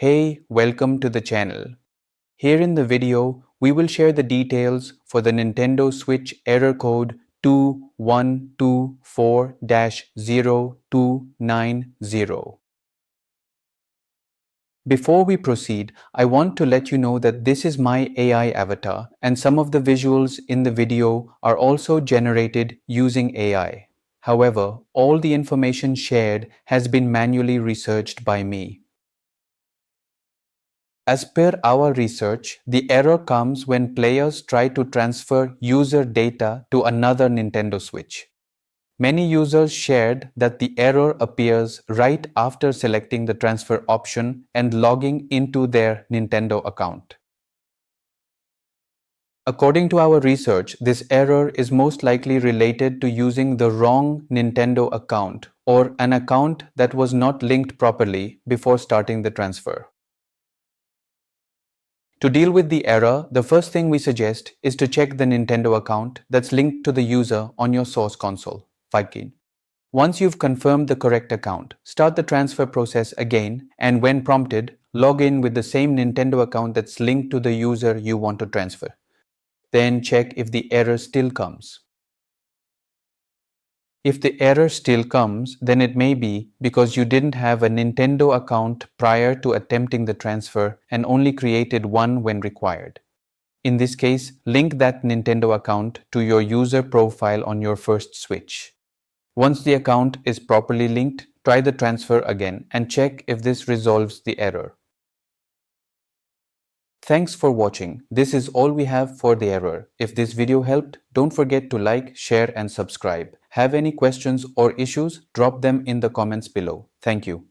Hey, welcome to the channel. Here in the video, we will share the details for the Nintendo Switch error code 2124-0290. Before we proceed, I want to let you know that this is my AI avatar and some of the visuals in the video are also generated using AI. However, all the information shared has been manually researched by me. As per our research, the error comes when players try to transfer user data to another Nintendo Switch. Many users shared that the error appears right after selecting the transfer option and logging into their Nintendo account. According to our research, this error is most likely related to using the wrong Nintendo account or an account that was not linked properly before starting the transfer. To deal with the error, the first thing we suggest is to check the Nintendo account that's linked to the user on your source console, Fightkin. Once you've confirmed the correct account, start the transfer process again and when prompted, log in with the same Nintendo account that's linked to the user you want to transfer. Then check if the error still comes. If the error still comes, then it may be because you didn't have a Nintendo account prior to attempting the transfer and only created one when required. In this case, link that Nintendo account to your user profile on your first Switch. Once the account is properly linked, try the transfer again and check if this resolves the error. Thanks for watching. This is all we have for the error. If this video helped, don't forget to like, share and subscribe. Have any questions or issues? Drop them in the comments below. Thank you.